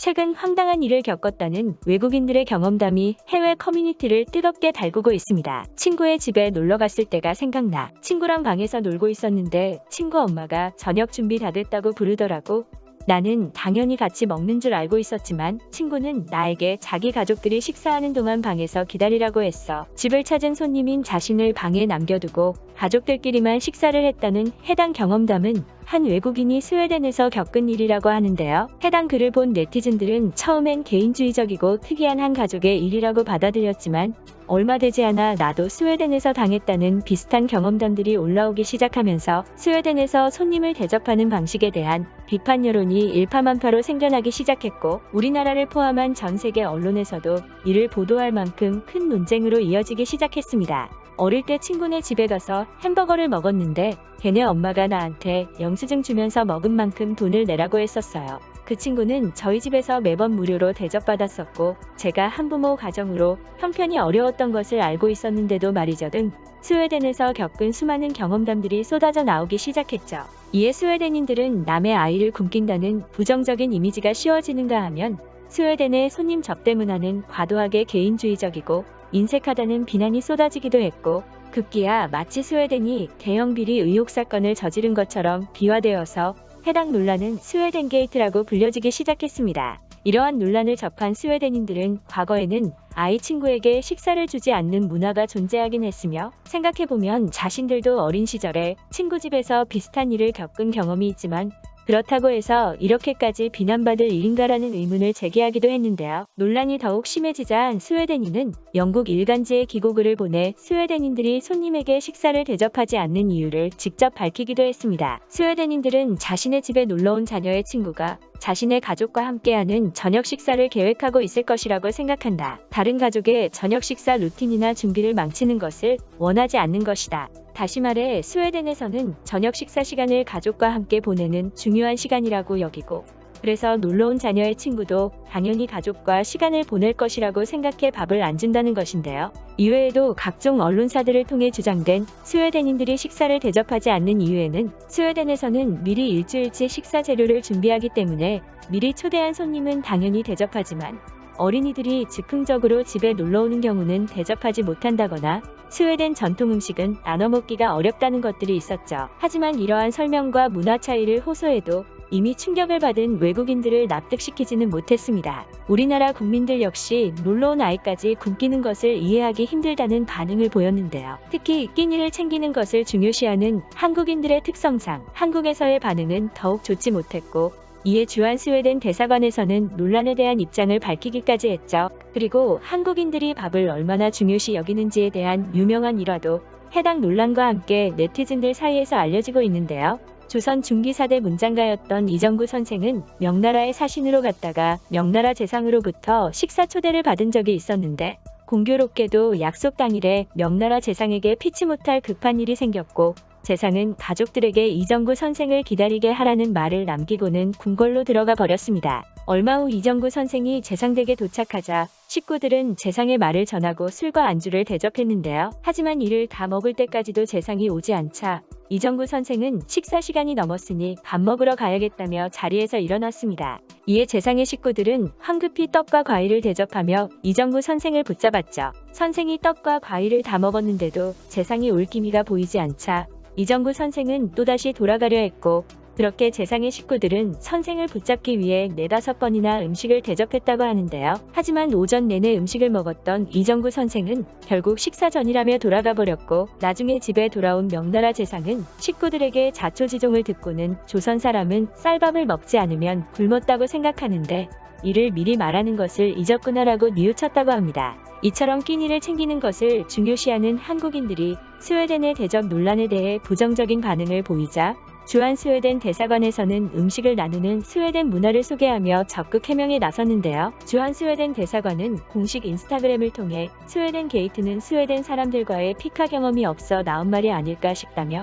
최근 황당한 일을 겪었다는 외국인들의 경험담이 해외 커뮤니티를 뜨겁게 달구고 있습니다. 친구의 집에 놀러 갔을 때가 생각나. 친구랑 방에서 놀고 있었는데 친구 엄마가 저녁 준비 다 됐다고 부르더라고. 나는 당연히 같이 먹는 줄 알고 있었지만 친구는 나에게 자기 가족들이 식사하는 동안 방에서 기다리라고 했어. 집을 찾은 손님인 자신을 방에 남겨두고 가족들끼리만 식사를 했다는 해당 경험담은 한 외국인이 스웨덴에서 겪은 일이라고 하는데요. 해당 글을 본 네티즌들은 처음엔 개인주의적이고 특이한 한 가족의 일이라고 받아들였지만 얼마 되지 않아 나도 스웨덴에서 당했다는 비슷한 경험담들이 올라오기 시작하면서 스웨덴에서 손님을 대접하는 방식에 대한 비판 여론이 일파만파로 생겨나기 시작했고 우리나라를 포함한 전 세계 언론에서도 이를 보도할 만큼 큰 논쟁으로 이어지기 시작했습니다. 어릴 때 친구네 집에 가서 햄버거를 먹었는데 걔네 엄마가 나한테 영수증 주면서 먹은 만큼 돈을 내라고 했었어요. 그 친구는 저희 집에서 매번 무료로 대접받았었고 제가 한부모 가정으로 형편이 어려웠던 것을 알고 있었는데도 말이죠 등 스웨덴에서 겪은 수많은 경험담들이 쏟아져 나오기 시작했죠. 이에 스웨덴인들은 남의 아이를 굶긴다는 부정적인 이미지가 씌워지는가 하면 스웨덴의 손님 접대 문화는 과도하게 개인주의적이고 인색하다는 비난이 쏟아지기도 했고 급기야 마치 스웨덴이 대형 비리 의혹 사건을 저지른 것처럼 비화되어서 해당 논란은 스웨덴 게이트라고 불려지기 시작했습니다. 이러한 논란을 접한 스웨덴인들은 과거에는 아이 친구에게 식사를 주지 않는 문화가 존재하긴 했으며 생각해보면 자신들도 어린 시절에 친구 집에서 비슷한 일을 겪은 경험이 있지만 그렇다고 해서 이렇게까지 비난받을 일인가라는 의문을 제기하기도 했는데요. 논란이 더욱 심해지자 스웨덴인은 영국 일간지에 기고글을 보내 스웨덴인들이 손님에게 식사를 대접하지 않는 이유를 직접 밝히기도 했습니다. 스웨덴인들은 자신의 집에 놀러온 자녀의 친구가 자신의 가족과 함께하는 저녁 식사를 계획하고 있을 것이라고 생각한다. 다른 가족의 저녁 식사 루틴이나 준비를 망치는 것을 원하지 않는 것이다. 다시 말해 스웨덴에서는 저녁 식사 시간을 가족과 함께 보내는 중요한 시간이라고 여기고 그래서 놀러온 자녀의 친구도 당연히 가족과 시간을 보낼 것이라고 생각해 밥을 안 준다는 것인데요. 이외에도 각종 언론사들을 통해 주장된 스웨덴인들이 식사를 대접하지 않는 이유에는 스웨덴에서는 미리 일주일치 식사 재료를 준비하기 때문에 미리 초대한 손님은 당연히 대접하지만 어린이들이 즉흥적으로 집에 놀러오는 경우는 대접하지 못한다거나 스웨덴 전통 음식은 나눠 먹기가 어렵다는 것들이 있었죠. 하지만 이러한 설명과 문화 차이를 호소해도 이미 충격을 받은 외국인들을 납득시키지는 못했습니다. 우리나라 국민들 역시 놀러온 아이까지 굶기는 것을 이해하기 힘들다는 반응을 보였는데요. 특히 끼니를 챙기는 것을 중요시하는 한국인들의 특성상 한국에서의 반응은 더욱 좋지 못했고 이에 주한 스웨덴 대사관에서는 논란에 대한 입장을 밝히기까지 했죠. 그리고 한국인들이 밥을 얼마나 중요시 여기는지에 대한 유명한 일화도 해당 논란과 함께 네티즌들 사이에서 알려지고 있는데요. 조선 중기 4대 문장가였던 이정구 선생은 명나라의 사신으로 갔다가 명나라 재상으로부터 식사 초대를 받은 적이 있었는데 공교롭게도 약속 당일에 명나라 재상에게 피치 못할 급한 일이 생겼고 재상은 가족들에게 이정구 선생을 기다리게 하라는 말을 남기고는 궁궐로 들어가 버렸습니다. 얼마 후 이정구 선생이 재상댁에 도착하자 식구들은 재상의 말을 전하고 술과 안주를 대접했는데요. 하지만 이를 다 먹을 때까지도 재상이 오지 않자 이정구 선생은 식사 시간이 넘었으니 밥 먹으러 가야겠다며 자리에서 일어났습니다. 이에 재상의 식구들은 황급히 떡과 과일을 대접하며 이정구 선생을 붙잡았죠. 선생이 떡과 과일을 다 먹었는데도 재상이 올 기미가 보이지 않자 이정구 선생은 또다시 돌아가려 했고 그렇게 재상의 식구들은 선생을 붙잡기 위해 4-5번이나 음식을 대접했다고 하는데요. 하지만 오전 내내 음식을 먹었던 이정구 선생은 결국 식사 전이라며 돌아가 버렸고 나중에 집에 돌아온 명나라 재상은 식구들에게 자초지종을 듣고는 조선 사람은 쌀밥을 먹지 않으면 굶었다고 생각하는데 이를 미리 말하는 것을 잊었구나라고 뉘우쳤다고 합니다. 이처럼 끼니를 챙기는 것을 중요시하는 한국인들이 스웨덴의 대접 논란에 대해 부정적인 반응을 보이자 주한 스웨덴 대사관에서는 음식을 나누는 스웨덴 문화를 소개하며 적극 해명에 나섰는데요. 주한 스웨덴 대사관은 공식 인스타그램을 통해 스웨덴 게이트는 스웨덴 사람들과의 피카 경험이 없어 나온 말이 아닐까 싶다며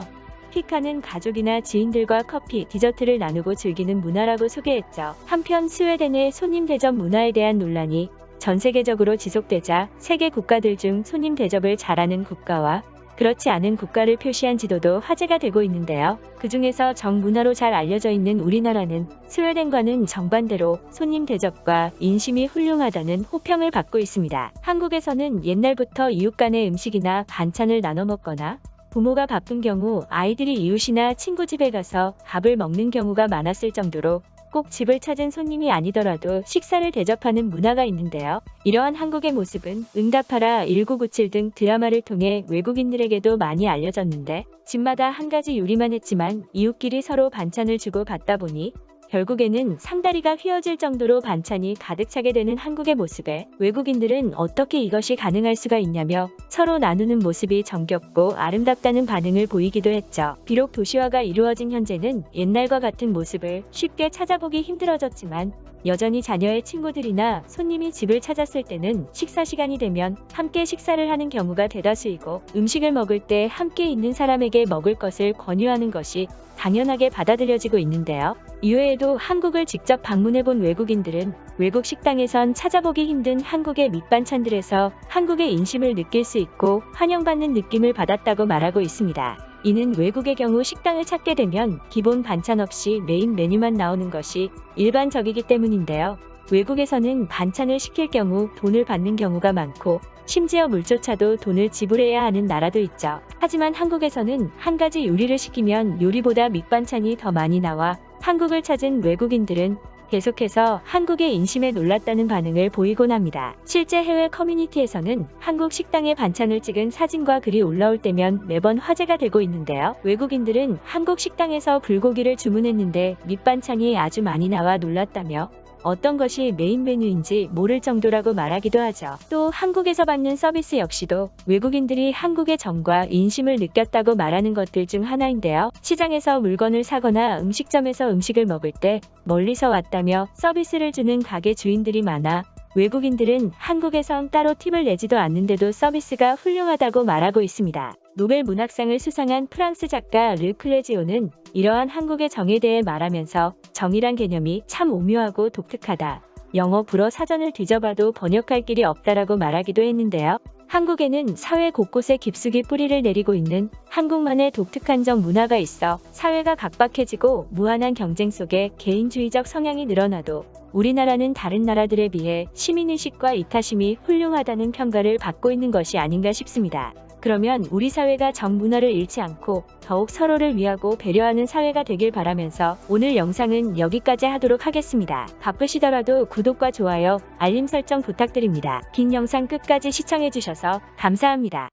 피카는 가족이나 지인들과 커피, 디저트를 나누고 즐기는 문화라고 소개했죠. 한편 스웨덴의 손님 대접 문화에 대한 논란이 전 세계적으로 지속되자 세계 국가들 중 손님 대접을 잘하는 국가와 그렇지 않은 국가를 표시한 지도도 화제가 되고 있는데요. 그중에서 정문화로 잘 알려져 있는 우리나라는 스웨덴과는 정반대로 손님 대접과 인심이 훌륭하다는 호평을 받고 있습니다. 한국에서는 옛날부터 이웃 간의 음식이나 반찬을 나눠 먹거나 부모가 바쁜 경우 아이들이 이웃이나 친구 집에 가서 밥을 먹는 경우가 많았을 정도로 꼭 집을 찾은 손님이 아니더라도 식사를 대접하는 문화가 있는데요. 이러한 한국의 모습은 응답하라 1997 등 드라마를 통해 외국인들에게도 많이 알려졌는데 집마다 한 가지 요리만 했지만 이웃끼리 서로 반찬을 주고 받다 보니 결국에는 상다리가 휘어질 정도로 반찬이 가득 차게 되는 한국의 모습에 외국인들은 어떻게 이것이 가능할 수가 있냐며 서로 나누는 모습이 정겹고 아름답다는 반응을 보이기도 했죠. 비록 도시화가 이루어진 현재는 옛날과 같은 모습을 쉽게 찾아보기 힘들어졌지만 여전히 자녀의 친구들이나 손님이 집을 찾았을 때는 식사 시간이 되면 함께 식사를 하는 경우가 대다수이고 음식을 먹을 때 함께 있는 사람에게 먹을 것을 권유하는 것이 당연하게 받아들여지고 있는데요. 이외에도 한국을 직접 방문해본 외국인들은 외국 식당에선 찾아보기 힘든 한국의 밑반찬들에서 한국의 인심을 느낄 수 있고 환영받는 느낌을 받았다고 말하고 있습니다. 이는 외국의 경우 식당을 찾게 되면 기본 반찬 없이 메인 메뉴만 나오는 것이 일반적이기 때문인데요. 외국에서는 반찬을 시킬 경우 돈을 받는 경우가 많고 심지어 물조차도 돈을 지불해야 하는 나라도 있죠. 하지만 한국에서는 한 가지 요리를 시키면 요리보다 밑반찬이 더 많이 나와 한국을 찾은 외국인들은 계속해서 한국의 인심에 놀랐다는 반응을 보이곤 합니다. 실제 해외 커뮤니티에서는 한국 식당의 반찬을 찍은 사진과 글이 올라올 때면 매번 화제가 되고 있는데요. 외국인들은 한국 식당에서 불고기를 주문했는데 밑반찬이 아주 많이 나와 놀랐다며 어떤 것이 메인 메뉴인지 모를 정도라고 말하기도 하죠. 또 한국에서 받는 서비스 역시도 외국인들이 한국의 정과 인심을 느꼈다고 말하는 것들 중 하나인데요. 시장에서 물건을 사거나 음식점에서 음식을 먹을 때 멀리서 왔다며 서비스를 주는 가게 주인들이 많아 외국인들은 한국에선 따로 팁을 내지도 않는데도 서비스가 훌륭하다고 말하고 있습니다. 노벨 문학상을 수상한 프랑스 작가 르 클레지오는 이러한 한국의 정에 대해 말하면서 정이란 개념이 참 오묘하고 독특하다. 영어 불어 사전을 뒤져봐도 번역할 길이 없다라고 말하기도 했는데요. 한국에는 사회 곳곳에 깊숙이 뿌리를 내리고 있는 한국만의 독특한 정 문화가 있어 사회가 각박해지고 무한한 경쟁 속에 개인주의적 성향이 늘어나도 우리나라는 다른 나라들에 비해 시민의식과 이타심이 훌륭하다는 평가를 받고 있는 것이 아닌가 싶습니다. 그러면 우리 사회가 정 문화를 잃지 않고 더욱 서로를 위하고 배려하는 사회가 되길 바라면서 오늘 영상은 여기까지 하도록 하겠습니다. 바쁘시더라도 구독과 좋아요, 알림 설정 부탁드립니다. 긴 영상 끝까지 시청해주셔서 감사합니다.